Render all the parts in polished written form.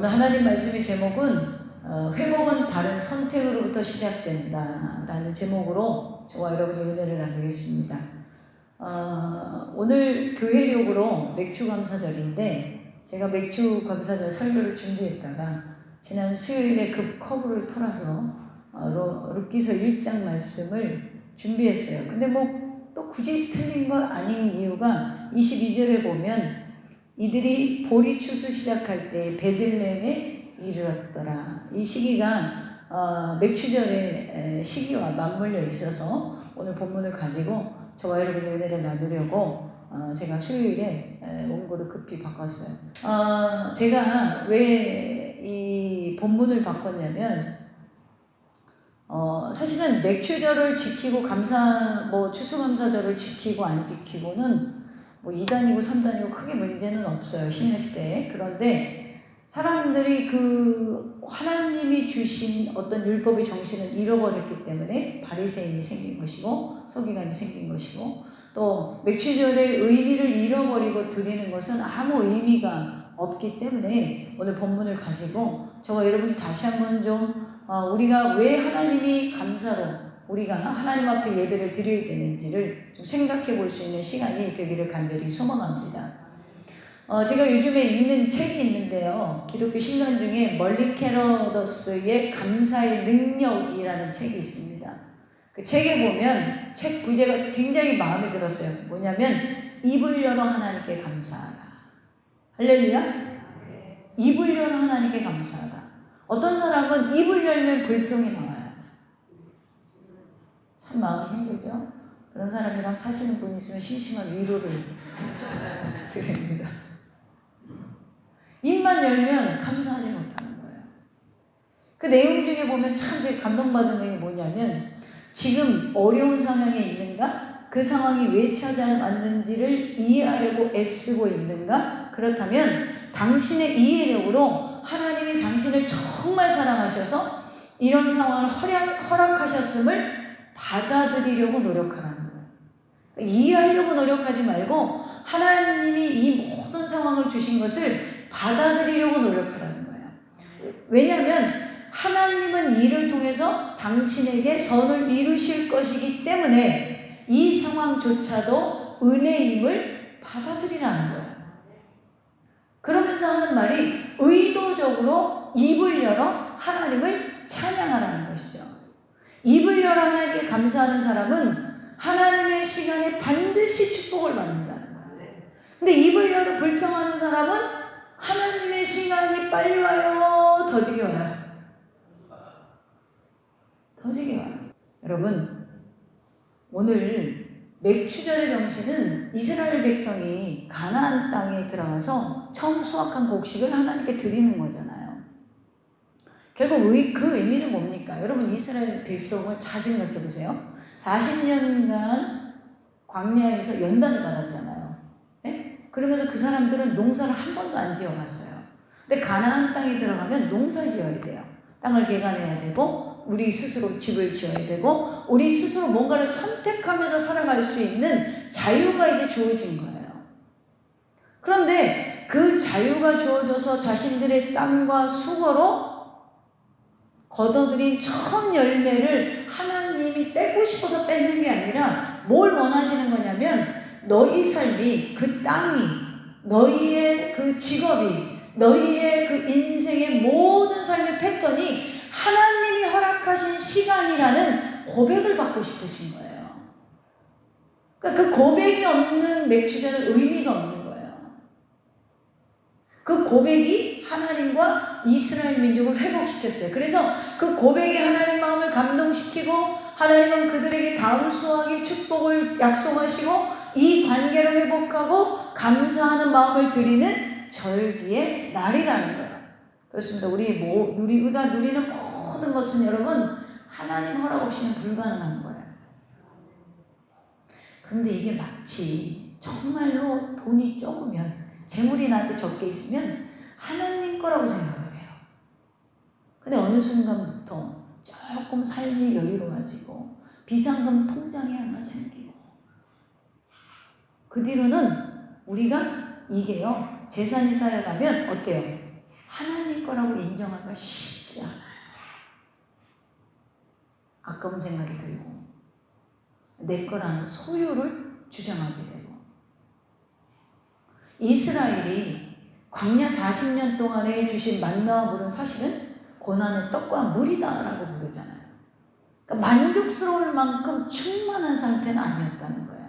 오늘 하나님 말씀의 제목은 회복은 바른 선택으로부터 시작된다 라는 제목으로 저와 여러분이 은혜를 나누겠습니다. 오늘 교회력으로 맥주감사절인데 제가 맥주감사절 설교를 준비했다가 지난 수요일에 급 커브를 털어서 룻기서 1장 말씀을 준비했어요. 근데 또 굳이 틀린 거 아닌 이유가 22절에 보면 이들이 보리 추수 시작할 때 베들레헴에 이르렀더라. 이 시기가 맥추절의 시기와 맞물려 있어서 오늘 본문을 가지고 저와 여러분의 은혜를 나누려고 제가 수요일에 원고를 급히 바꿨어요. 제가 왜 이 본문을 바꿨냐면 사실은 맥추절을 지키고 추수감사절을 지키고 안 지키고는2단이고 3단이고 크게 문제는 없어요. 신약시대에. 그런데 사람들이 하나님이 주신 어떤 율법의 정신을 잃어버렸기 때문에 바리새인이 생긴 것이고 서기관이 생긴 것이고 또 맥추절의 의미를 잃어버리고 드리는 것은 아무 의미가 없기 때문에 오늘 본문을 가지고 저와 여러분이 다시 한번 좀 우리가 왜 하나님이 감사로 우리가 하나님 앞에 예배를 드려야 되는지를 좀 생각해 볼 수 있는 시간이 되기를 간절히 소망합니다. 제가 요즘에 읽는 책이 있는데요. 기독교 신앙 중에 멀린 캐러더스의 감사의 능력이라는 책이 있습니다. 그 책에 보면 책 부제가 굉장히 마음에 들었어요. 뭐냐면 입을 열어 하나님께 감사하라. 할렐루야? 입을 열어 하나님께 감사하라. 어떤 사람은 입을 열면 불평이 나와요. 참 마음이 힘들죠? 그런 사람이랑 사시는 분이 있으면 심심한 위로를 드립니다. 입만 열면 감사하지 못하는 거예요. 그 내용 중에 보면 참 제가 감동받은 내용이 뭐냐면 지금 어려운 상황에 있는가? 그 상황이 왜 찾아왔는지를 이해하려고 애쓰고 있는가? 그렇다면 당신의 이해력으로 하나님이 당신을 정말 사랑하셔서 이런 상황을 허락하셨음을 받아들이려고 노력하라는 거예요. 그러니까 이해하려고 노력하지 말고 하나님이 이 모든 상황을 주신 것을 받아들이려고 노력하라는 거예요. 왜냐하면 하나님은 이를 통해서 당신에게 선을 이루실 것이기 때문에 이 상황조차도 은혜임을 받아들이라는 거예요. 그러면서 하는 말이 의도적으로 입을 열어 하나님을 찬양하라는 것이죠. 입을 열어 하나님께 감사하는 사람은 하나님의 시간에 반드시 축복을 받는다는 거예요. 근데 입을 열어 불평하는 사람은 하나님의 시간이 빨리 와요. 더디게 와요. 더디게 와요. 여러분, 오늘 맥추절의 정신은 이스라엘 백성이 가나안 땅에 들어가서 처음 수확한 곡식을 하나님께 드리는 거잖아요. 결국 그 의미는 뭡니까? 여러분 이스라엘 백성을 잘 생각해 보세요. 40년간 광야에서 연단을 받았잖아요. 네? 그러면서 그 사람들은 농사를 한 번도 안 지어봤어요. 근데 가나안 땅에 들어가면 농사를 지어야 돼요. 땅을 개간해야 되고 우리 스스로 집을 지어야 되고 우리 스스로 뭔가를 선택하면서 살아갈 수 있는 자유가 이제 주어진 거예요. 그런데 그 자유가 주어져서 자신들의 땀과 수고로 거둬들인 첫 열매를 하나님이 뺏고 싶어서 뺏는 게 아니라 뭘 원하시는 거냐면 너희 삶이 그 땅이 너희의 그 직업이 너희의 그 인생의 모든 삶의 패턴이 하나님이 허락하신 시간이라는 고백을 받고 싶으신 거예요. 그러니까 그 고백이 없는 맥추절은 의미가 없는 거예요. 그 고백이 하나님과 이스라엘 민족을 회복시켰어요. 그래서 그 고백이 하나님 마음을 감동시키고 하나님은 그들에게 다음 수확의 축복을 약속하시고 이 관계를 회복하고 감사하는 마음을 드리는 절기의 날이라는 거예요. 그렇습니다. 우리가 누리는 모든 것은 여러분 하나님 허락 없이는 불가능한 거예요. 그런데 이게 마치 정말로 돈이 적으면 재물이 나한테 적게 있으면 하나님 거라고 생각을 해요. 근데 어느 순간부터 조금 삶이 여유로워지고 비상금 통장이 하나 생기고 그 뒤로는 우리가 이게요 재산이 쌓여가면 어때요? 하나님 거라고 인정하기가 쉽지 않아요. 아까운 생각이 들고 내 거라는 소유를 주장하게 되고, 이스라엘이 광야 40년 동안에 주신 만나와 물은 사실은 고난의 떡과 물이다라고 부르잖아요. 그러니까 만족스러울 만큼 충만한 상태는 아니었다는 거예요.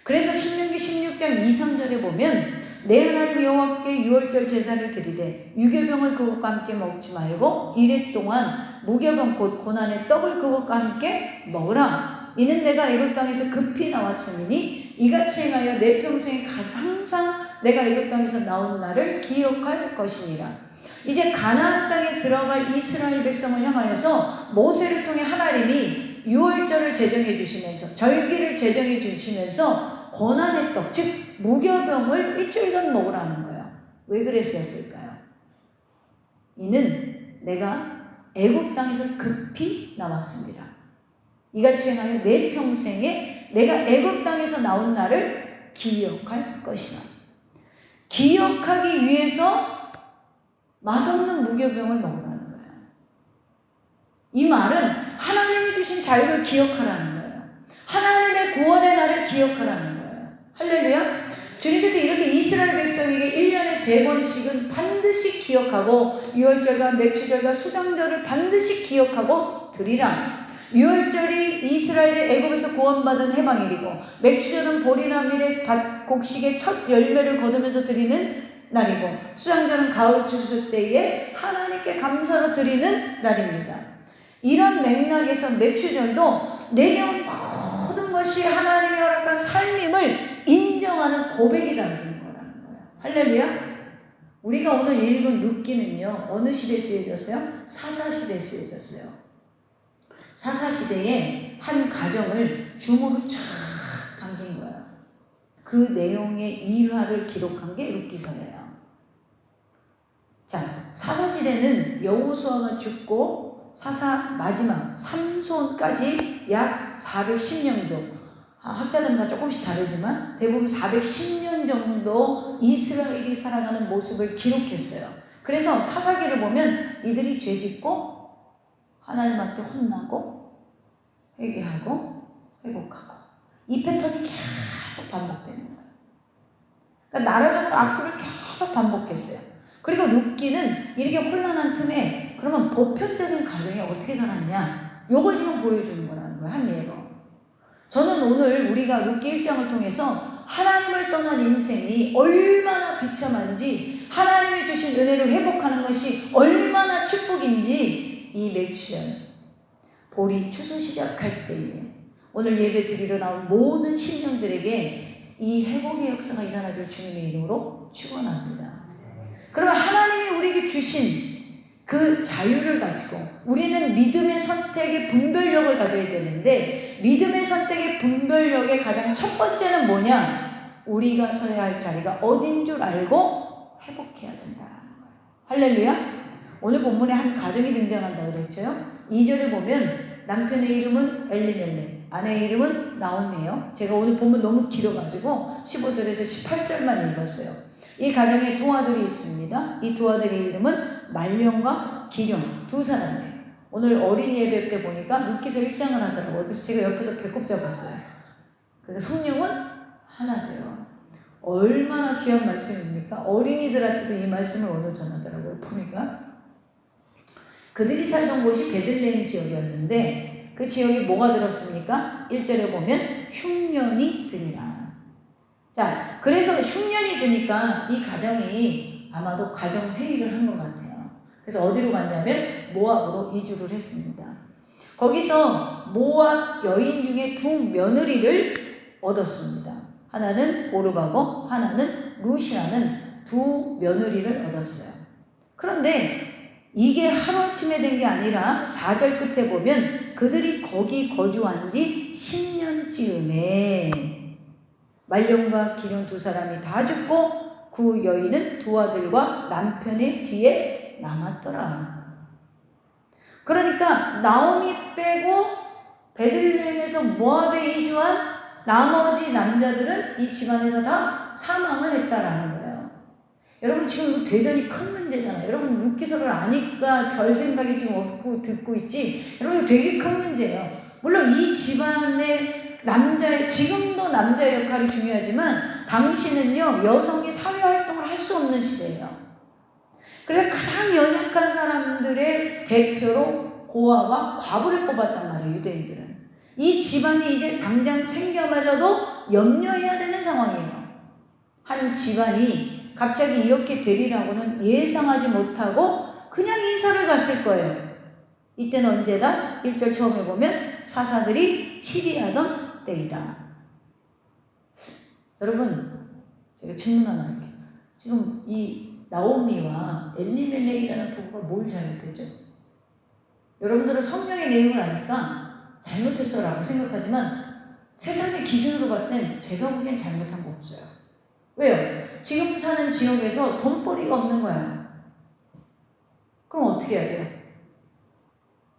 그래서 신명기 16장 2, 3절에 보면 내 하나님 여호와께 유월절 제사를 드리되 유교병을 그것과 함께 먹지 말고 이래 동안 무교병 곧 고난의 떡을 그것과 함께 먹으라. 이는 내가 애굽 땅에서 급히 나왔음이니 이같이 행하여 내 평생에 항상 내가 애굽 땅에서 나온 날을 기억할 것이니라. 이제 가나안 땅에 들어갈 이스라엘 백성을 향하여서 모세를 통해 하나님이 유월절을 제정해 주시면서 절기를 제정해 주시면서 고난의 떡, 즉 무교병을 일주일간 먹으라는 거예요. 왜 그랬었을까요? 이는 내가 애굽 땅에서 급히 나왔습니다. 이같이 행하여 내 평생에 내가 애굽 땅에서 나온 날을 기억할 것이라. 기억하기 위해서 맛없는 무교병을 먹으라는 거예요. 이 말은 하나님이 주신 자유를 기억하라는 거예요. 하나님의 구원의 날을 기억하라는 거예요. 할렐루야. 주님께서 이렇게 이스라엘 백성에게 1년에 3번씩은 반드시 기억하고 유월절과 맥주절과 수당절을 반드시 기억하고 드리라. 유월절이 이스라엘의 애굽에서 구원받은 해방일이고 맥주절은 보리나 밀의 밭 곡식의 첫 열매를 거두면서 드리는 날이고 수장절은 가을 추수 때에 하나님께 감사로 드리는 날입니다. 이런 맥락에서 맥주절도 내게 온 모든 것이 하나님이 허락한 삶임을 인정하는 고백이라는 거라는 거예요. 할렐루야. 우리가 오늘 읽은 룻기는요 어느 시대에 쓰여졌어요? 사사시대에 쓰여졌어요. 사사시대에 한 가정을 줌으로 쫙 당긴 거예요. 그 내용의 일화를 기록한 게 룻기서예요. 자, 사사시대는 여호수아가 죽고 사사 마지막 삼손까지 약 410년도, 학자들마다 조금씩 다르지만 대부분 410년 정도 이스라엘이 살아가는 모습을 기록했어요. 그래서 사사기를 보면 이들이 죄짓고 하나님한테 혼나고 회개하고 회복하고 이 패턴이 계속 반복되는 거예요. 그러니까 나라적으로 악습을 계속 반복했어요. 그리고 룻기는 이렇게 혼란한 틈에 그러면 보편적인 가정이 어떻게 살았냐, 요걸 지금 보여주는 거라는 거예요. 한 예로. 저는 오늘 우리가 룻기 1장을 통해서 하나님을 떠난 인생이 얼마나 비참한지, 하나님이 주신 은혜를 회복하는 것이 얼마나 축복인지, 이 맥주절 보리 추수 시작할 때에 오늘 예배 드리러 나온 모든 신령들에게 이 회복의 역사가 일어나길 주님의 이름으로 축원합니다. 그러면 하나님이 우리에게 주신 그 자유를 가지고 우리는 믿음의 선택의 분별력을 가져야 되는데, 믿음의 선택의 분별력의 가장 첫 번째는 뭐냐? 우리가 서야 할 자리가 어딘 줄 알고 회복해야 된다는 거예요. 할렐루야. 오늘 본문에 한 가정이 등장한다고 그랬죠. 2절에 보면 남편의 이름은 엘리멜렉, 아내의 이름은 나오미예요. 제가 오늘 본문 너무 길어가지고 15절에서 18절만 읽었어요. 이 가정에 두 아들이 있습니다. 이 두 아들의 이름은 말령과 기룡, 두 사람이에요. 오늘 어린이 예배 때 보니까 룻기서 1장을 하더라고요. 그래서 제가 옆에서 배꼽 잡았어요. 그래서 성령은 하나세요. 얼마나 귀한 말씀입니까? 어린이들한테도 이 말씀을 오늘 전하더라고요. 보니까 그들이 살던 곳이 베들레헴 지역이었는데 그 지역에 뭐가 들었습니까? 1절에 보면 흉년이 드니라. 자, 그래서 흉년이 드니까 이 가정이 아마도 가정회의를 한 것 같아요. 그래서 어디로 갔냐면 모압으로 이주를 했습니다. 거기서 모압 여인 중에 두 며느리를 얻었습니다. 하나는 오르바고 하나는 룻이라는 두 며느리를 얻었어요. 그런데 이게 하루아침에 된 게 아니라 4절 끝에 보면 그들이 거기 거주한 지 10년쯤에 말령과 기룡 두 사람이 다 죽고 그 여인은 두 아들과 남편의 뒤에 남았더라. 그러니까 나오미 빼고 베들레헴에서 모압에 이주한 나머지 남자들은 이 집안에서 다 사망을 했다라는 거예요. 여러분 지금 이거 대단히 큰 문제잖아요. 여러분 룻기서를 아니까 별 생각이 지금 없고 듣고 있지. 여러분 이거 되게 큰 문제예요. 물론 이 집안의 지금도 남자의 역할이 중요하지만 당시는요 여성이 사회활동을 할 수 없는 시대예요. 그래서 가장 연약한 사람들의 대표로 고아와 과부를 뽑았단 말이에요. 유대인들은. 이 집안이 이제 당장 생겨마저도 염려해야 되는 상황이에요. 한 집안이 갑자기 이렇게 되리라고는 예상하지 못하고 그냥 이사를 갔을 거예요. 이때는 언제다? 1절 처음에 보면 사사들이 치리하던 때이다. 여러분 제가 질문 하나 할게요. 지금 이 나오미와 엘리멜렉이라는 부부가 뭘 잘못했죠? 여러분들은 성경의 내용을 아니까 잘못했어라고 생각하지만 세상의 기준으로 봤을 땐 제가 보기엔 잘못한 거 없어요. 왜요? 지금 사는 지역에서 돈벌이가 없는 거야. 그럼 어떻게 해야 돼요?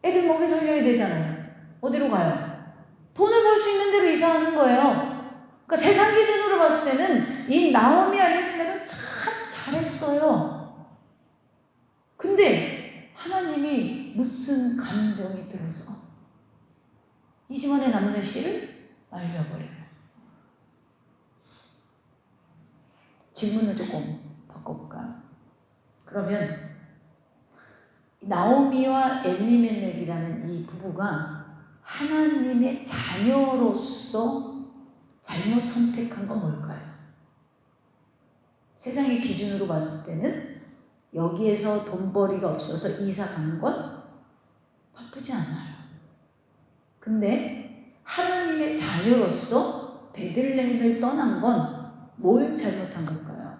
애들 먹이 살려야 되잖아요. 어디로 가요? 돈을 벌 수 있는 데로 이사하는 거예요. 그러니까 세상 기준으로 봤을 때는 이 나오미 엘리멜렉은 참 잘했어요. 근데 하나님이 무슨 감정이 들어서 이 집안의 남녀 씨를 말려버려요. 질문을 조금 바꿔볼까요? 그러면 나오미와 엘리멜렉이라는 이 부부가 하나님의 자녀로서 잘못 선택한 건 뭘까요? 세상의 기준으로 봤을 때는 여기에서 돈벌이가 없어서 이사 간 건 나쁘지 않아요. 근데 하나님의 자녀로서 베들레헴을 떠난 건 뭘 잘못한 걸까요?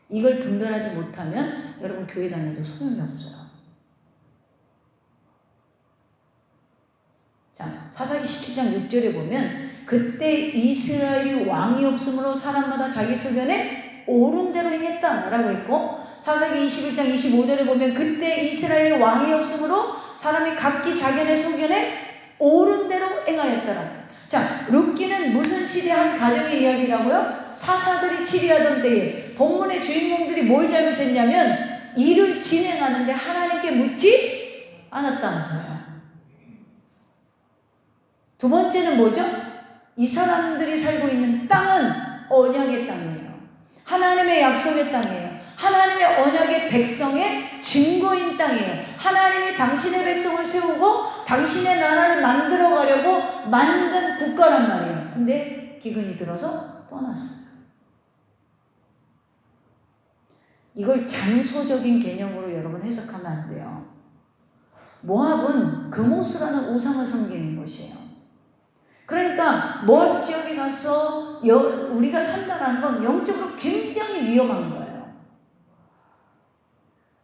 이걸 분별하지 못하면 여러분 교회 다녀도 소용이 없어요. 자, 사사기 17장 6절에 보면 그때 이스라엘이 왕이 없으므로 사람마다 자기 소견에 옳은 대로 행했다라고 했고, 사사기 21장 25절에 보면 그때 이스라엘이 왕이 없으므로 사람이 각기 자기네 소견에 옳은 대로 행하였더라. 자, 룻기는 무슨 시대 한 가정의 이야기라고요? 사사들이 치리하던 때에 본문의 주인공들이 뭘 잘못했냐면 일을 진행하는데 하나님께 묻지 않았다는 거예요. 두 번째는 뭐죠? 이 사람들이 살고 있는 땅은 언약의 땅이에요. 하나님의 약속의 땅이에요. 하나님의 언약의 백성의 증거인 땅이에요. 하나님이 당신의 백성을 세우고 당신의 나라를 만들어 가려고 만든 국가란 말이에요. 근데 기근이 들어서 떠났어요. 이걸 장소적인 개념으로 여러분 해석하면 안 돼요. 모압은 그모스라는 우상을 섬기는 곳이에요. 그러니까 모압 지역에 가서 우리가 산다는 건 영적으로 굉장히 위험한 거예요.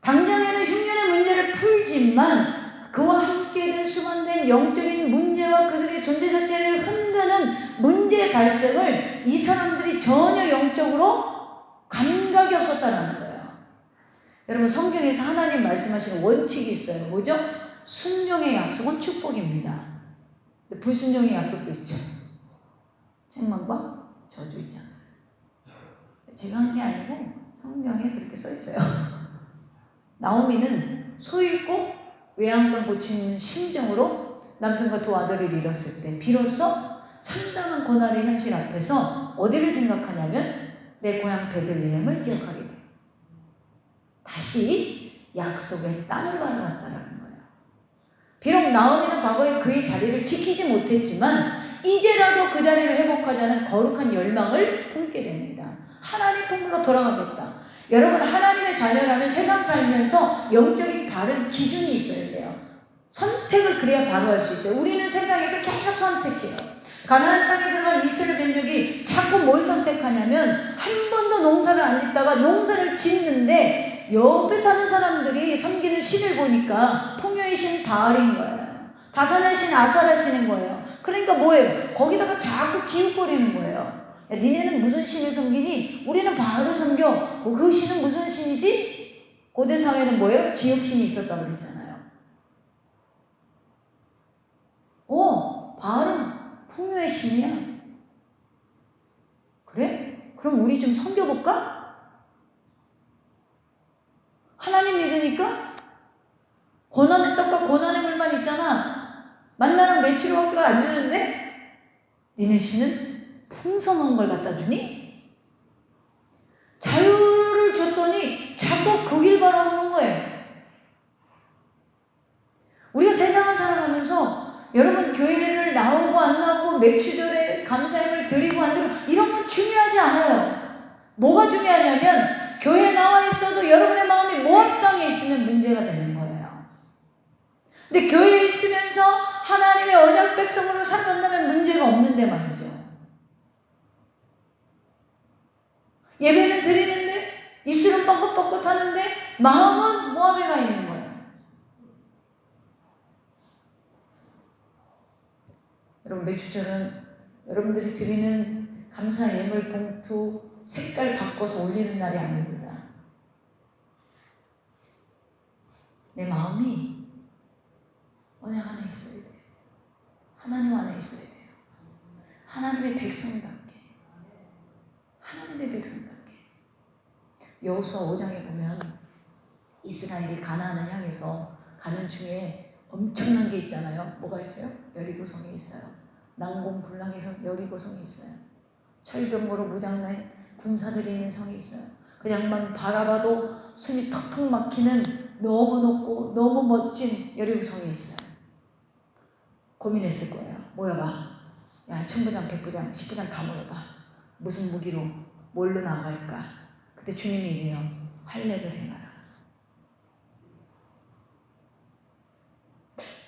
당장에는 흉년의 문제를 풀지만 그와 함께 된 수반된 영적인 문제와 그들의 존재 자체를 흔드는 문제의 발생을 이 사람들이 전혀 영적으로 감각이 없었다는 거예요. 여러분 성경에서 하나님 말씀하시는 원칙이 있어요. 뭐죠? 순종의 약속은 축복입니다. 불순종의 약속도 있죠. 책망과 저주 있잖아요. 제가 한 게 아니고 성경에 그렇게 써 있어요. 나오미는 소 잃고 외양간 고치는 심정으로 남편과 두 아들을 잃었을 때 비로소 참담한 고난의 현실 앞에서 어디를 생각하냐면 내 고향 베들레헴을 기억하게 돼요. 다시 약속의 땅을 바라봤다라는 거예요. 비록 나오미는 과거에 그의 자리를 지키지 못했지만 이제라도 그 자리를 회복하자는 거룩한 열망을 품게 됩니다. 하나님 품으로 돌아가겠다. 여러분 하나님의 자녀라면 세상 살면서 영적인 바른 기준이 있어야 돼요. 선택을 그래야 바로 할 수 있어요. 우리는 세상에서 계속 선택해요. 가나안 땅에 들어간 이스라엘 민족이 자꾸 뭘 선택하냐면 한 번도 농사를 안 짓다가 농사를 짓는데 옆에 사는 사람들이 섬기는 신을 보니까 풍요의 신 바알인 거예요. 다산의 신 아사라시는 거예요. 그러니까 뭐예요? 거기다가 자꾸 기웃거리는 거예요. 야, 니네는 무슨 신을 섬기니? 우리는 바알을 섬겨. 그 신은 무슨 신이지? 고대 사회는 뭐예요? 지역신이 있었다고 그랬잖아요. 바알은 풍요의 신이야. 그래? 그럼 우리 좀 섬겨볼까? 하나님 믿으니까 고난의 떡과 고난의 물만 있잖아. 만나는 며칠밖에 안 주는데 니네 씨는 풍성한 걸 갖다 주니? 자유를 줬더니 자꾸 그 길 바라보는 거예요. 우리가 세상을 살아가면서 여러분 교회를 나오고 안 나오고 맥주절에 감사함을 드리고 안 드리고 이런 건 중요하지 않아요. 뭐가 중요하냐면 교회에 나와 있어도 여러분의 마음이 모압 땅에 있으면 문제가 되는 거예요. 근데 교회에 있으면서 하나님의 언약 백성으로 살아간다면 문제가 없는데 말이죠. 예배는 드리는데 입술은 뻥긋뻥긋 하는데 마음은 모압에 가 있는 거예요. 여러분 맥주절은 여러분들이 드리는 감사 예물 봉투 색깔 바꿔서 올리는 날이 아닙니다. 내 마음이 언약 안에 있어야 돼요. 하나님 안에 있어야 돼요. 하나님의 백성답게. 하나님의 백성답게. 여호수아 5장에 보면 이스라엘이 가나안을 향해서 가는 중에 엄청난 게 있잖아요. 뭐가 있어요? 여리고성이 있어요. 난공불락에서 여리고성이 있어요. 철병거로 무장난 군사들이 있는 성이 있어요. 그냥만 바라봐도 숨이 턱턱 막히는 너무 높고 너무 멋진 여리고성이 있어요. 고민했을 거예요. 모여봐. 야, 천부장, 백부장, 십부장 다 모여봐. 무슨 무기로 뭘로 나갈까? 그때 주님이 이래요. 할례를 행하라.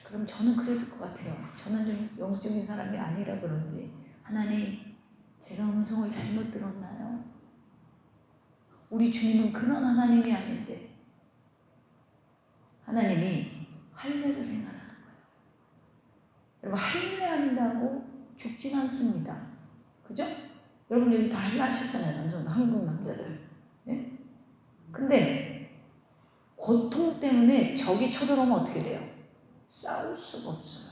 그럼 저는 그랬을 것 같아요. 저는 좀 영적인 사람이 아니라 그런지 하나님 제가 음성을 잘못 들었나요? 우리 주님은 그런 하나님이 아닌데 하나님이 할례를 행하라는 거예요. 여러분 할례한다고 죽진 않습니다. 그죠? 여러분 여기 다 할례 하셨잖아요. 남성 한국 남자들. 네? 근데 고통 때문에 적이 쳐들어오면 어떻게 돼요? 싸울 수가 없어요.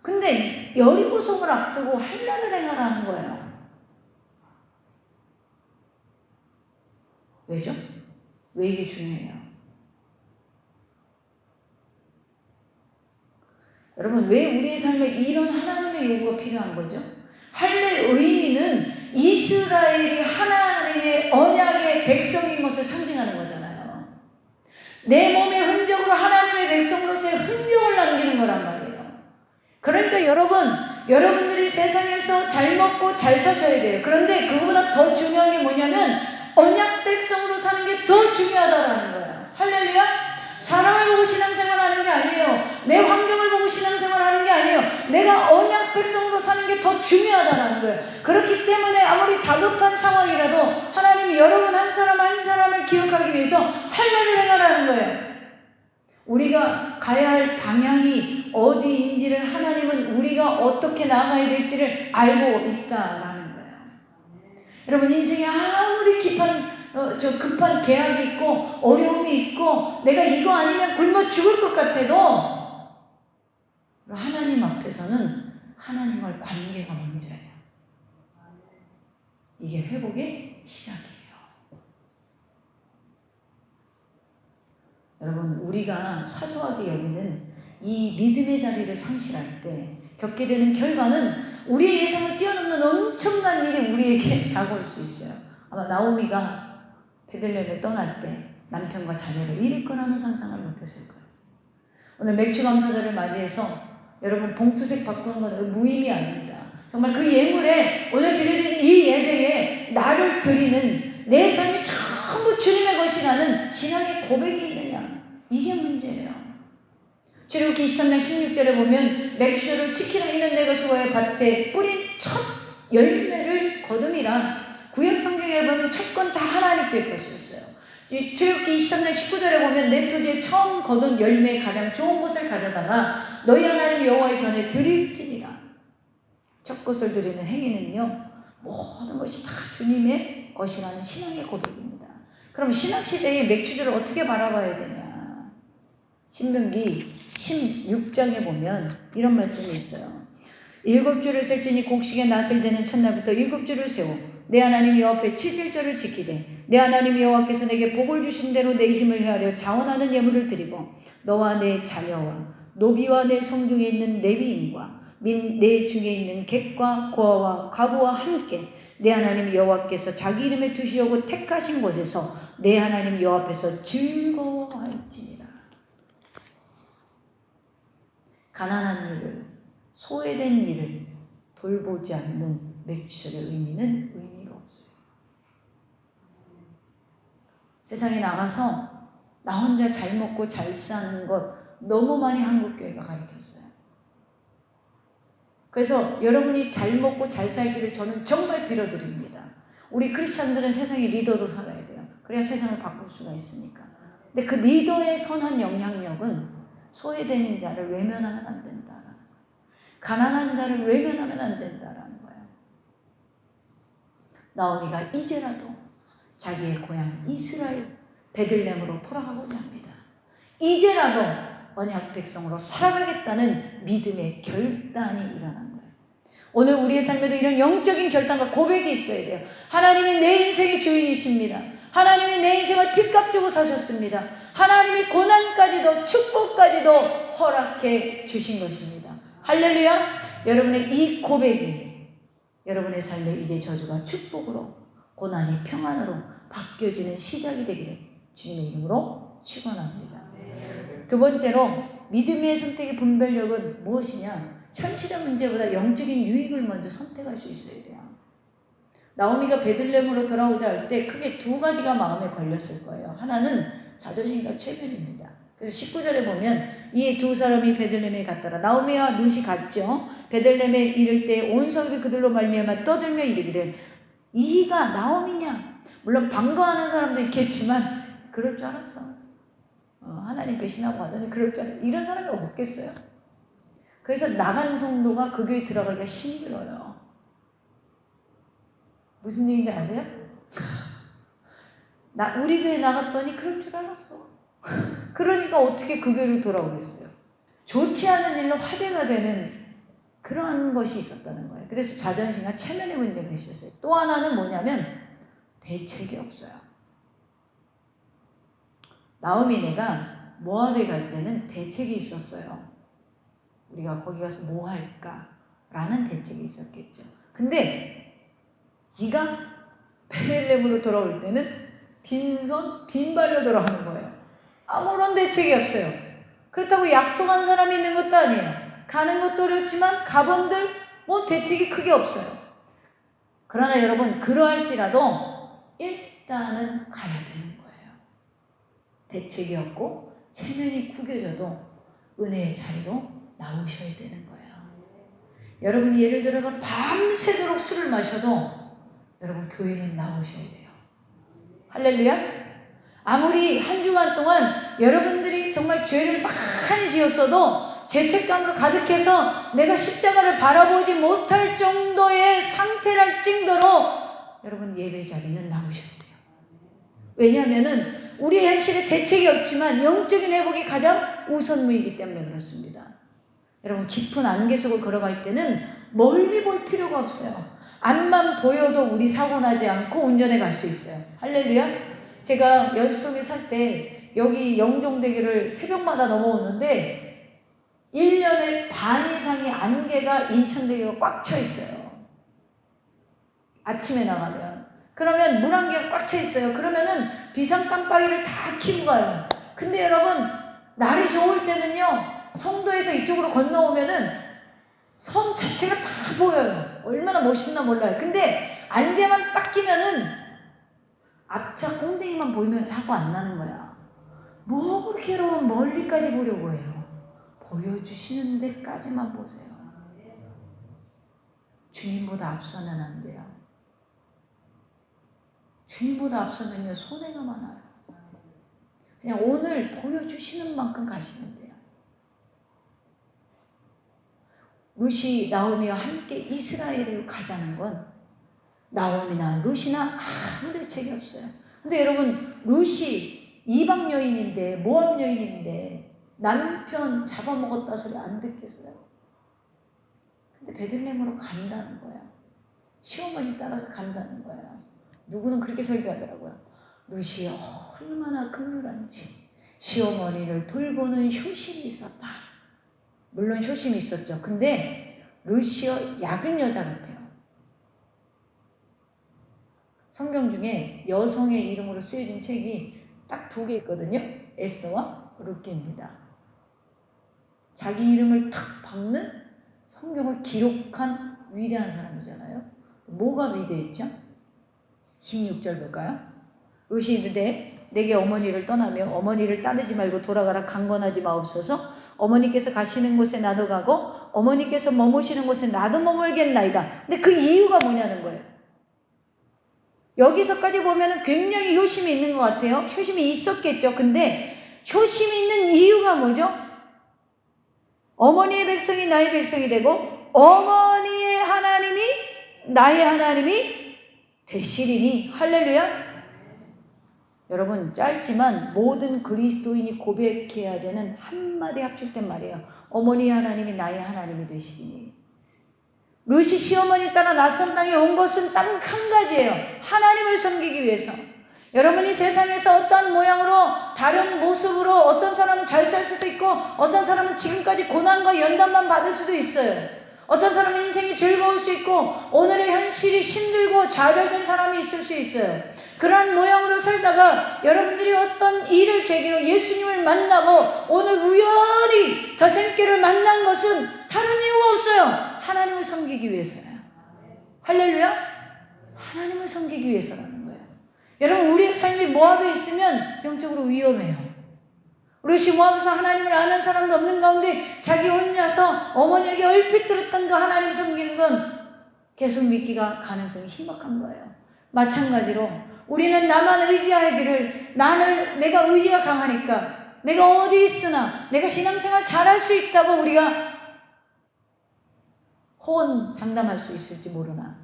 근데 여리고성을 앞두고 할례를 행하라는 거예요. 왜죠? 왜 이게 중요해요? 여러분 왜 우리의 삶에 이런 하나님의 요구가 필요한 거죠? 할례 의미는 이스라엘이 하나님의 언약의 백성인 것을 상징하는 거잖아요. 내 몸의 흔적으로 하나님의 백성으로서의 흔적을 남기는 거란 말이에요. 그러니까 여러분들이 세상에서 잘 먹고 잘 사셔야 돼요. 그런데 그거보다 더 중요한 게 뭐냐면 언약 백성으로 사는 게 더 중요하다라는 거예요. 할렐루야. 사람을 보고 신앙생활하는 게 아니에요. 내 환경을 보고 신앙생활하는 게 아니에요. 내가 언약 백성으로 사는 게 더 중요하다라는 거예요. 그렇기 때문에 아무리 다급한 상황이라도 하나님이 여러분 한 사람 한 사람을 기억하기 위해서 할례를 행하라는 거예요. 우리가 가야 할 방향이 어디인지를 하나님은 우리가 어떻게 나아가야 될지를 알고 있다라는 거예요. 여러분 인생에 아무리 급한 계약이 있고 어려움이 있고 내가 이거 아니면 굶어 죽을 것 같아도 하나님 앞에서는 하나님과의 관계가 먼저예요. 이게 회복의 시작이에요. 여러분 우리가 사소하게 여기는 이 믿음의 자리를 상실할 때 겪게 되는 결과는 우리의 예상을 뛰어넘는 엄청난 일이 우리에게 다가올 수 있어요. 아마 나오미가 베들레헴을 떠날 때 남편과 자녀를 잃을 거라는 상상을 못했을 거예요. 오늘 맥주 감사절을 맞이해서 여러분 봉투색 바꾸는 건 무의미 아닙니다. 정말 그 예물에 오늘 드려지는 이 예배에 나를 드리는 내 삶이 전부 주님의 것이라는 신앙의 고백이 있느냐, 이게 문제예요. 출애굽기 23장 16절에 보면 맥주절을 지키라 이는 내가 주어의 밭에 뿌린 첫 열매를 거둠이라. 구약 성경에 보면 첫 건 다 하나님께 줬어요. 출애굽기 23장 19절에 보면 내 토지에 처음 거둔 열매 가장 좋은 것을 가져다가 너희 하나님 여호와의 전에 드릴지니라. 첫 것을 드리는 행위는요, 모든 것이 다 주님의 것이라는 신앙의 고백입니다. 그럼 신학시대의 맥주절을 어떻게 바라봐야 되냐? 신명기 16장에 보면 이런 말씀이 있어요. 7주를 셀지니 곡식의 낫을 대는 첫날부터 7주를 세워 내 하나님 여호와 앞에 7일절을 지키되 내 하나님 여호와께서 내게 복을 주신 대로 내 힘을 헤아려 자원하는 예물을 드리고 너와 내 자녀와 노비와 내 성중에 있는 레위인과 내 중에 있는 객과 고아와 과부와 함께 내 하나님 여호와께서 자기 이름에 두시려고 택하신 곳에서 내 하나님 여호와 앞에서 즐거워할지니라. 가난한 일을, 소외된 일을 돌보지 않는 맥주절의 의미는 의미가 없어요. 세상에 나가서 나 혼자 잘 먹고 잘 사는 것 너무 많이 한국교회가 가르쳤어요. 그래서 여러분이 잘 먹고 잘 살기를 저는 정말 빌어드립니다. 우리 크리스찬들은 세상의 리더로 살아야 돼요. 그래야 세상을 바꿀 수가 있으니까. 근데 그 리더의 선한 영향력은 소외된 자를 외면하면 안 된다. 가난한 자를 외면하면 안 된다라는 거예요. 나오미가 이제라도 자기의 고향 이스라엘 베들레헴으로 돌아가고자 합니다. 이제라도 언약 백성으로 살아가겠다는 믿음의 결단이 일어난 거예요. 오늘 우리의 삶에도 이런 영적인 결단과 고백이 있어야 돼요. 하나님이 내 인생의 주인이십니다. 하나님이 내 인생을 핏값 주고 사셨습니다. 하나님이 고난까지도 축복까지도 허락해 주신 것입니다. 할렐루야. 여러분의 이 고백이 여러분의 삶에 이제 저주가 축복으로 고난이 평안으로 바뀌어지는 시작이 되기를 주님의 이름으로 축원합니다. 두 번째로 믿음의 선택의 분별력은 무엇이냐? 현실의 문제보다 영적인 유익을 먼저 선택할 수 있어야 돼요. 나오미가 베들레헴으로 돌아오자 할 때 크게 두 가지가 마음에 걸렸을 거예요. 하나는 자존심과 체면입니다. 그래서 19절에 보면 이 두 사람이 베들레헴에 갔더라. 나오미와 룻이 갔죠. 베들레헴에 이를 때 온 성읍이 그들로 말미암아 떠들며 이르기를 이가 나오미냐? 물론 반가워하는 사람도 있겠지만 그럴 줄 알았어. 하나님 배신하고 하더니 그럴 줄 알았어. 이런 사람이 없겠어요. 그래서 나간 성도가 그 교회에 들어가기가 힘들어요. 무슨 얘기인지 아세요? 우리 교회 나갔더니 그럴 줄 알았어. 그러니까 어떻게 그 교회를 돌아오겠어요? 좋지 않은 일로 화제가 되는 그런 것이 있었다는 거예요. 그래서 자존심과 체면의 문제가 있었어요. 또 하나는 뭐냐면 대책이 없어요. 나오미네가 모압에 갈 때는 대책이 있었어요. 우리가 거기 가서 뭐 할까? 라는 대책이 있었겠죠. 근데 이가 베들레헴으로 돌아올 때는 빈손 빈발로 돌아오는 거예요. 아무런 대책이 없어요. 그렇다고 약속한 사람이 있는 것도 아니에요. 가는 것도 어렵지만 가본들 뭐 대책이 크게 없어요. 그러나 여러분 그러할지라도 일단은 가야 되는 거예요. 대책이 없고 체면이 구겨져도 은혜의 자리로 나오셔야 되는 거예요. 여러분이 예를 들어서 밤새도록 술을 마셔도 여러분 교회는 나오셔야 돼요. 할렐루야. 아무리 한 주간 동안 여러분들이 정말 죄를 많이 지었어도 죄책감으로 가득해서 내가 십자가를 바라보지 못할 정도의 상태랄 정도로 여러분 예배 자리는 나오셔야 돼요. 왜냐하면 우리의 현실에 대책이 없지만 영적인 회복이 가장 우선무이기 때문에 그렇습니다. 여러분 깊은 안개 속을 걸어갈 때는 멀리 볼 필요가 없어요. 앞만 보여도 우리 사고 나지 않고 운전해 갈 수 있어요. 할렐루야. 제가 연수동에 살 때 여기 영종대교를 새벽마다 넘어오는데 1년에 반 이상의 안개가 인천대교가 꽉 차 있어요. 아침에 나가면. 그러면 물안개가 꽉 차 있어요. 그러면은 비상 깜빡이를 다 켜고 가요. 근데 여러분 날이 좋을 때는요. 성도에서 이쪽으로 건너오면은 섬 자체가 다 보여요. 얼마나 멋있나 몰라요. 근데 안개만 딱 끼면은 앞차 꽁댕이만 보이면 사고 안 나는 거야. 뭐 그렇게 여러분 멀리까지 보려고 해요. 보여주시는 데까지만 보세요. 주님보다 앞서면 안 돼요. 주님보다 앞서면요 손해가 많아요. 그냥 오늘 보여주시는 만큼 가시면 돼요. 룻이 나오미와 함께 이스라엘을 가자는 건 나오미나 룻이나 아무 대책이 없어요. 근데 여러분 룻이 이방 여인인데 모압 여인인데 남편 잡아먹었다 소리 안 듣겠어요? 근데 베들레헴으로 간다는 거야. 시어머니 따라서 간다는 거야. 누구는 그렇게 설교하더라고요. 루시에 얼마나 극률한지 시어머니를 돌보는 효심이 있었다. 물론 효심이 있었죠. 근데 루시어 약은 여자 같아요. 성경 중에 여성의 이름으로 쓰여진 책이 딱 2개 있거든요. 에스더와 룻기입니다. 자기 이름을 탁 박는 성경을 기록한 위대한 사람이잖아요. 뭐가 위대했죠? 16절 볼까요? 룻이 이르되 내게 어머니를 떠나며 어머니를 따르지 말고 돌아가라. 강권하지 마옵소서. 어머니께서 가시는 곳에 나도 가고 어머니께서 머무시는 곳에 나도 머물겠나이다. 근데 그 이유가 뭐냐는 거예요. 여기서까지 보면은 굉장히 효심이 있는 것 같아요. 효심이 있었겠죠. 근데 효심이 있는 이유가 뭐죠? 어머니의 백성이 나의 백성이 되고 어머니의 하나님이 나의 하나님이 되시리니. 할렐루야. 여러분, 짧지만 모든 그리스도인이 고백해야 되는 한마디 합축된 말이에요. 어머니의 하나님이 나의 하나님이 되시리니. 룻이 시어머니 따라 낯선 땅에 온 것은 딱 한 가지예요. 하나님을 섬기기 위해서. 여러분이 세상에서 어떤 모양으로 다른 모습으로 어떤 사람은 잘 살 수도 있고 어떤 사람은 지금까지 고난과 연단만 받을 수도 있어요. 어떤 사람은 인생이 즐거울 수 있고 오늘의 현실이 힘들고 좌절된 사람이 있을 수 있어요. 그러한 모양으로 살다가 여러분들이 어떤 일을 계기로 예수님을 만나고 오늘 우연히 저 생길을 만난 것은 다른 이유가 없어요. 하나님을 섬기기 위해서예요. 할렐루야. 하나님을 섬기기 위해서라는 거예요. 여러분, 우리의 삶이 모압에 있으면 영적으로 위험해요. 룻이 모압에서 하나님을 아는 사람도 없는 가운데 자기 혼자서 어머니에게 얼핏 들었던 그 하나님 섬기는 건 계속 믿기가 가능성이 희박한 거예요. 마찬가지로 우리는 나만 의지하기를 내가 의지가 강하니까 내가 어디 있으나 내가 신앙생활 잘할 수 있다고 우리가 호언 장담할 수 있을지 모르나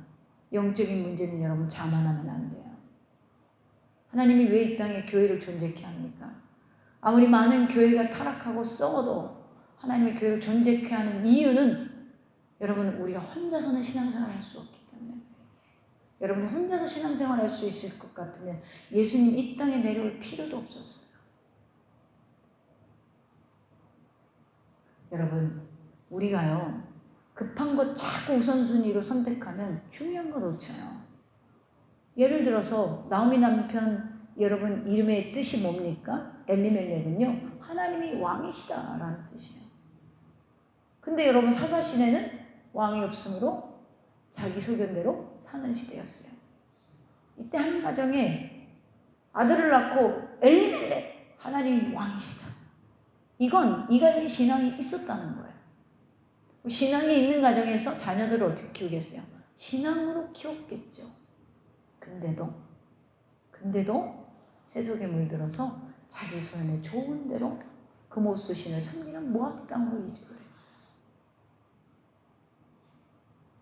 영적인 문제는 여러분 자만하면 안 돼요. 하나님이 왜 이 땅에 교회를 존재케 합니까? 아무리 많은 교회가 타락하고 썩어도 하나님의 교회를 존재케 하는 이유는 여러분 우리가 혼자서는 신앙생활을 할 수 없기 때문에 여러분이 혼자서 신앙생활을 할 수 있을 것 같으면 예수님 이 땅에 내려올 필요도 없었어요. 여러분 우리가요 급한 것 자꾸 우선순위로 선택하면 중요한 거 놓쳐요. 예를 들어서 나오미 남편 여러분 이름의 뜻이 뭡니까? 엘리멜렉은요 하나님이 왕이시다라는 뜻이에요. 근데 여러분 사사시대는 왕이 없으므로 자기 소견대로 사는 시대였어요. 이때 한 가정에 아들을 낳고 엘리멜렉 하나님이 왕이시다. 이 가정에 신앙이 있었다는 거예요. 신앙이 있는 가정에서 자녀들을 어떻게 키우겠어요? 신앙으로 키웠겠죠. 근데도 세속에 물들어서 자기 소연에 좋은 대로 금오스 신을 섬기는 모압 땅으로 이주를 했어요.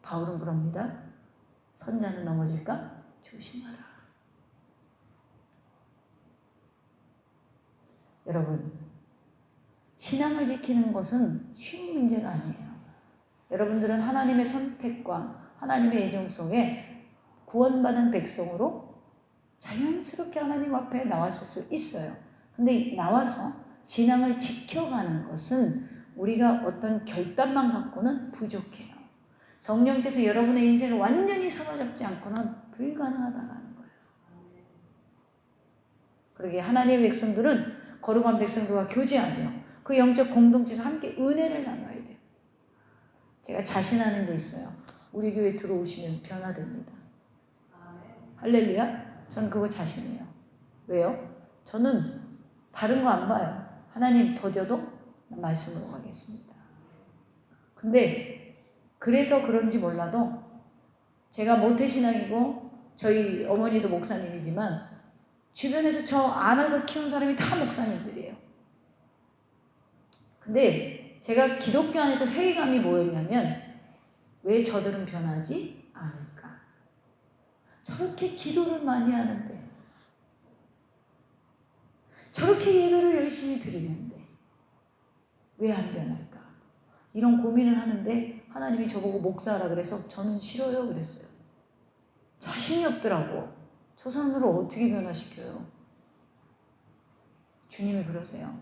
바울은 그럽니다. 선자는 넘어질까? 조심하라. 여러분, 신앙을 지키는 것은 쉬운 문제가 아니에요. 여러분들은 하나님의 선택과 하나님의 애정 속에 구원받은 백성으로 자연스럽게 하나님 앞에 나왔을 수 있어요. 근데 나와서 신앙을 지켜가는 것은 우리가 어떤 결단만 갖고는 부족해요. 성령께서 여러분의 인생을 완전히 사로잡지 않고는 불가능하다는 거예요. 그러기에 하나님의 백성들은 거룩한 백성들과 교제하며 그 영적 공동체에서 함께 은혜를 나눠야 돼요. 제가 자신하는 게 있어요. 우리 교회 들어오시면 변화됩니다. 할렐루야. 저는 그거 자신해요. 왜요? 저는 다른 거 안 봐요. 하나님 더뎌도 말씀으로 가겠습니다. 근데 그래서 그런지 몰라도 제가 모태신앙이고 저희 어머니도 목사님이지만 주변에서 저 안아서 키운 사람이 다 목사님들이에요. 근데 제가 기독교 안에서 회의감이 뭐였냐면 왜 저들은 변하지 않을까? 저렇게 기도를 많이 하는데 저렇게 예배를 열심히 드리는데 왜 안 변할까? 이런 고민을 하는데 하나님이 저보고 목사하라 그래서 저는 싫어요 그랬어요. 자신이 없더라고. 저 사람들을 어떻게 변화시켜요? 주님이 그러세요.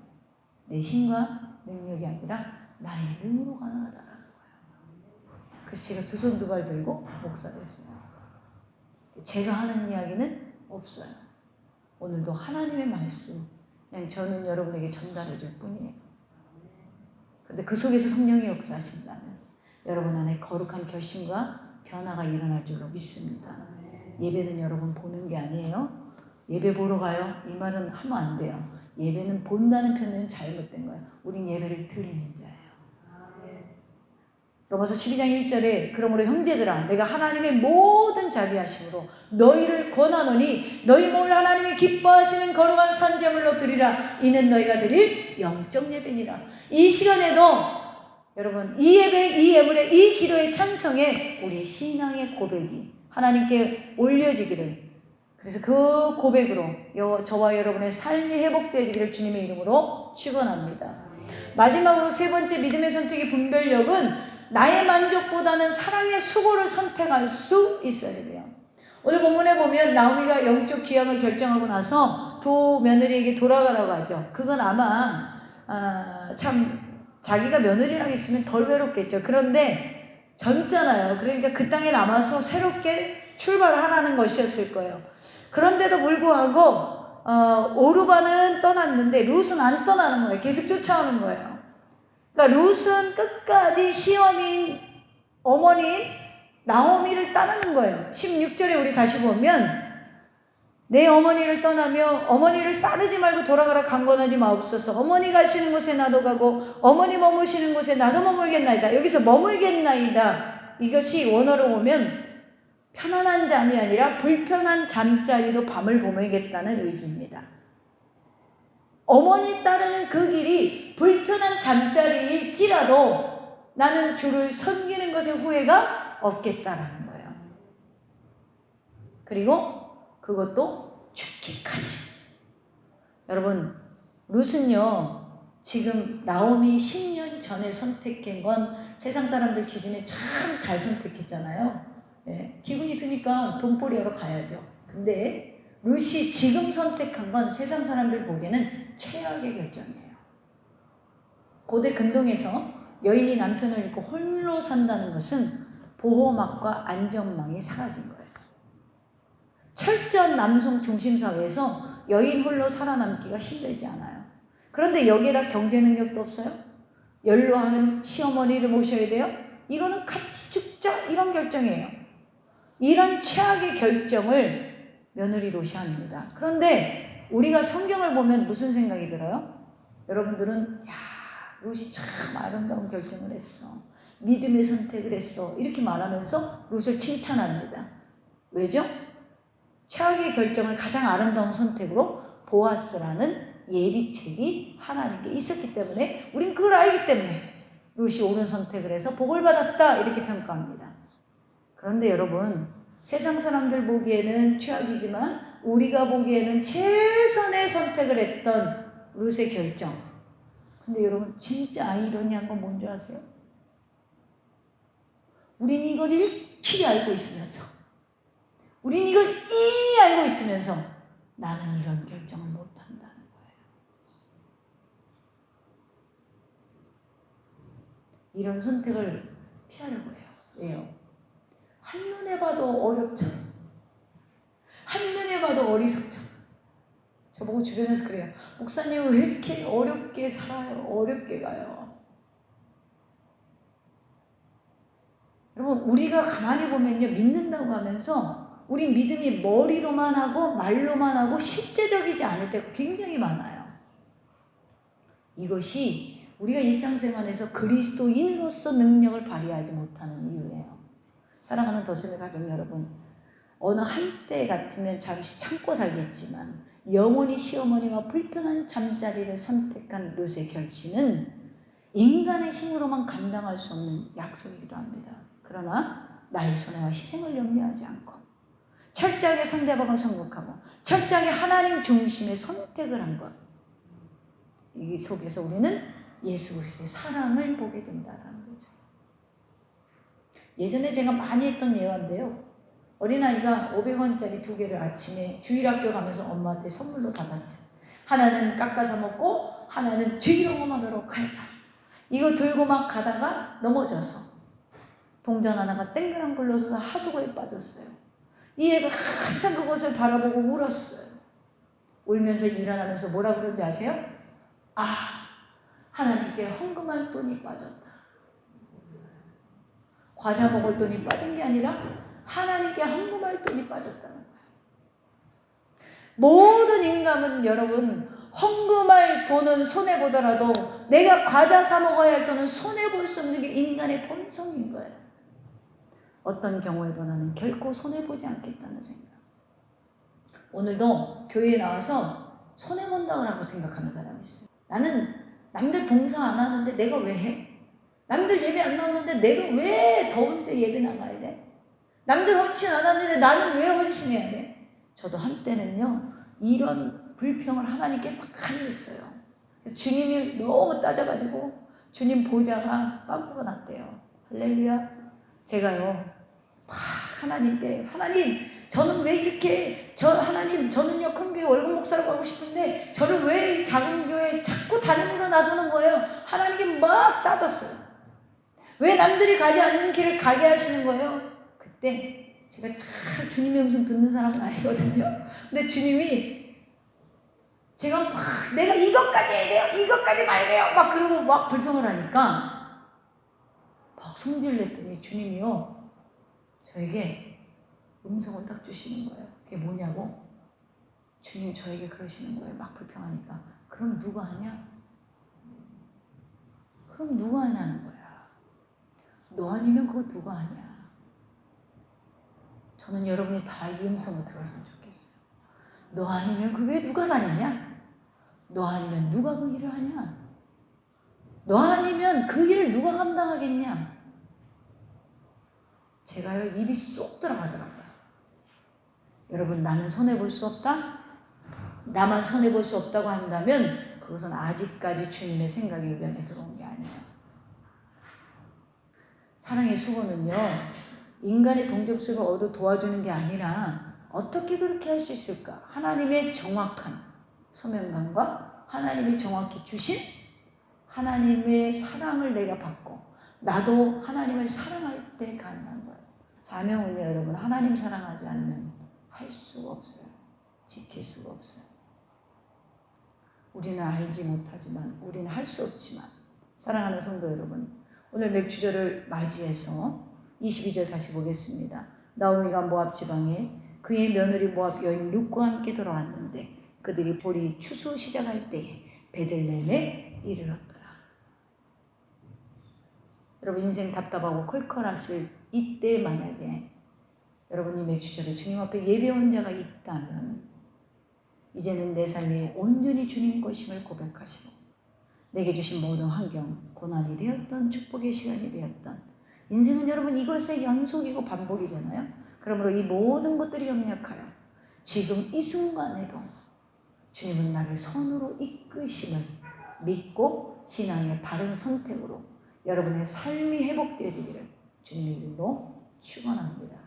내 힘과 능력이 아니라 나의 능으로 가능하다라는 거예요. 그래서 제가 두 손 두 발 들고 목사를 했어요. 제가 하는 이야기는 없어요. 오늘도 하나님의 말씀 그냥 저는 여러분에게 전달해 줄 뿐이에요. 그런데 그 속에서 성령이 역사하신다면 여러분 안에 거룩한 결심과 변화가 일어날 줄로 믿습니다. 예배는 여러분 보는 게 아니에요. 예배 보러 가요? 이 말은 하면 안 돼요. 예배는 본다는 표현은 잘못된 거예요. 우린 예배를 드리는 자예요. 로마서 12장 1절에 그러므로 형제들아 내가 하나님의 모든 자비하심으로 너희를 권하노니 너희 몸을 하나님이 기뻐하시는 거룩한 산제물로 드리라. 이는 너희가 드릴 영적 예배니라. 이 시간에도 여러분 이 예배, 이 예물의 이 기도의 찬송에 우리의 신앙의 고백이 하나님께 올려지기를, 그래서 그 고백으로 저와 여러분의 삶이 회복되어지기를 주님의 이름으로 축원합니다. 마지막으로 세 번째 믿음의 선택의 분별력은 나의 만족보다는 사랑의 수고를 선택할 수 있어야 돼요. 오늘 본문에 보면 나오미가 영적 귀향을 결정하고 나서 두 며느리에게 돌아가라고 하죠. 그건 아마 참 자기가 며느리랑 있으면 덜 외롭겠죠. 그런데 젊잖아요. 그러니까 그 땅에 남아서 새롭게 출발하라는 것이었을 거예요. 그런데도 불구하고 오르바는 떠났는데 룻은 안 떠나는 거예요. 계속 쫓아오는 거예요. 그러니까 룻은 끝까지 시어머니인 어머니인 나오미를 따르는 거예요. 16절에 우리 다시 보면 내 어머니를 떠나며 어머니를 따르지 말고 돌아가라 강권하지 마옵소서. 어머니 가시는 곳에 나도 가고 어머니 머무시는 곳에 나도 머물겠나이다. 여기서 머물겠나이다. 이것이 원어로 보면 편안한 잠이 아니라 불편한 잠자리로 밤을 보내겠다는 의지입니다. 어머니 따르는 그 길이 불편한 잠자리일지라도 나는 주를 섬기는 것에 후회가 없겠다라는 거예요. 그리고 그것도 죽기까지. 여러분, 룻은요, 지금 나오미 10년 전에 선택한 건 세상 사람들 기준에 참 잘 선택했잖아요. 예, 기분이 드니까 돈벌이하러 가야죠. 근데 룻이 지금 선택한 건 세상 사람들 보기에는 최악의 결정이에요. 고대 근동에서 여인이 남편을 잃고 홀로 산다는 것은 보호막과 안전망이 사라진 거예요. 철저한 남성 중심 사회에서 여인 홀로 살아남기가 힘들지 않아요. 그런데 여기에다 경제 능력도 없어요. 연로하는 시어머니를 모셔야 돼요. 이거는 같이 죽자 이런 결정이에요. 이런 최악의 결정을 며느리 롯이 합니다. 그런데 우리가 성경을 보면 무슨 생각이 들어요? 여러분들은 롯이 참 아름다운 결정을 했어. 믿음의 선택을 했어. 이렇게 말하면서 롯을 칭찬합니다. 왜죠? 최악의 결정을 가장 아름다운 선택으로 보아스라는 예비책이 하나님께 있었기 때문에 우린 그걸 알기 때문에 롯이 옳은 선택을 해서 복을 받았다 이렇게 평가합니다. 그런데 여러분 세상 사람들 보기에는 최악이지만 우리가 보기에는 최선의 선택을 했던 롯의 결정. 근데 여러분 진짜 아이러니한 건 뭔지 아세요? 우린 이걸 일찍이 알고 있으면서 우린 이걸 이미 알고 있으면서 나는 이런 결정을 못한다는 거예요. 이런 선택을 피하려고 해요. 왜요? 한눈에 봐도 어렵죠. 한눈에 봐도 어리석죠. 저보고 주변에서 그래요. 목사님 왜 이렇게 어렵게 살아요? 어렵게 가요. 여러분 우리가 가만히 보면요. 믿는다고 하면서 우리 믿음이 머리로만 하고 말로만 하고 실제적이지 않을 때가 굉장히 많아요. 이것이 우리가 일상생활에서 그리스도인으로서 능력을 발휘하지 못하는 이유예요. 사랑하는 더셈의 가족 여러분, 어느 한때 같으면 잠시 참고 살겠지만 영원히 시어머니와 불편한 잠자리를 선택한 롯의 결심은 인간의 힘으로만 감당할 수 없는 약속이기도 합니다. 그러나 나의 손해와 희생을 염려하지 않고 철저하게 상대방을 성공하고 철저하게 하나님 중심의 선택을 한 것, 이 속에서 우리는 예수 그리스도의 사랑을 보게 된다는 거죠. 예전에 제가 많이 했던 예화인데요. 어린아이가 500원짜리 2개를 아침에 주일학교 가면서 엄마한테 선물로 받았어요. 하나는 깎아서 먹고 하나는 주일학교만으로 가야. 이거 들고 막 가다가 넘어져서 동전 하나가 땡그랑 굴러서 하수구에 빠졌어요. 이 애가 한참 그것을 바라보고 울었어요. 울면서 일어나면서 뭐라 그런지 아세요? 아, 하나님께 헌금할 돈이 빠졌다. 과자 먹을 돈이 빠진 게 아니라 하나님께 헌금할 돈이 빠졌다는 거예요. 모든 인간은 여러분 헌금할 돈은 손해보더라도 내가 과자 사 먹어야 할 돈은 손해볼 수 없는 게 인간의 본성인 거예요. 어떤 경우에도 나는 결코 손해보지 않겠다는 생각. 오늘도 교회에 나와서 손해본다고 생각하는 사람이 있어요. 나는 남들 봉사 안 하는데 내가 왜 해? 남들 예배 안 나오는데 내가 왜 더운데 예배 나가야 돼? 남들 헌신 안 하는데 나는 왜 헌신해야 돼? 저도 한때는요 이런 불평을 하나님께 많이 했어요. 그래서 주님이 너무 따져가지고 주님 보좌가 빵꾸가 났대요. 할렐루야. 제가요 하나님께 하나님 저는 왜 이렇게 하나님 저는요 큰 교회 월급 목사로 가고 싶은데 저를 왜 작은 교회 자꾸 다니므로 놔두는 거예요. 하나님께 막 따졌어요. 왜 남들이 가지 않는 길을 가게 하시는 거예요? 그때 제가 잘 주님의 음성 듣는 사람은 아니거든요. 근데 주님이 제가 막 내가 이것까지 해야 돼요. 이것까지 봐야 돼요. 막 그러고 막 불평을 하니까 막 성질을 냈더니 주님이요 저에게 음성을 딱 주시는 거예요. 그게 뭐냐고? 주님 저에게 그러시는 거예요. 막 불평하니까. 그럼 누가 하냐? 그럼 누가 하냐는 거야. 너 아니면 그거 누가 하냐? 저는 여러분이 다 이 음성을 들었으면 좋겠어요. 너 아니면 그 왜 누가 다니냐? 너 아니면 누가 그 일을 하냐? 너 아니면 그 일을 누가 감당하겠냐? 제가요 입이 쏙 들어가더라고요. 여러분 나는 손해볼 수 없다? 나만 손해볼 수 없다고 한다면 그것은 아직까지 주님의 생각이 입안에 들어온 게 아니에요. 사랑의 수고는요 인간의 동접수를 얻어 도와주는 게 아니라 어떻게 그렇게 할 수 있을까? 하나님의 정확한 소명감과 하나님이 정확히 주신 하나님의 사랑을 내가 받고 나도 하나님을 사랑할 때 가능한 거예요. 사명은요 여러분 하나님 사랑하지 않으면 할 수가 없어요. 지킬 수가 없어요. 우리는 알지 못하지만 우리는 할 수 없지만 사랑하는 성도 여러분 오늘 맥주절을 맞이해서 22절 다시 보겠습니다. 나오미가 모압 지방에 그의 며느리 모압 여인 룻과 함께 돌아왔는데 그들이 볼이 추수 시작할 때에 베들레헴에 이르렀더라. 여러분 인생 답답하고 컬컬하실 이때 만약에 여러분이 맥주절에 주님 앞에 예배온 자가 있다면 이제는 내 삶이 온전히 주님 것임을 고백하시고 내게 주신 모든 환경, 고난이 되었던 축복의 시간이 되었던 인생은 여러분 이것의 연속이고 반복이잖아요. 그러므로 이 모든 것들이 협력하여 지금 이 순간에도 주님은 나를 선으로 이끄심을 믿고 신앙의 바른 선택으로 여러분의 삶이 회복되어지기를 주님의 이름으로 축원합니다.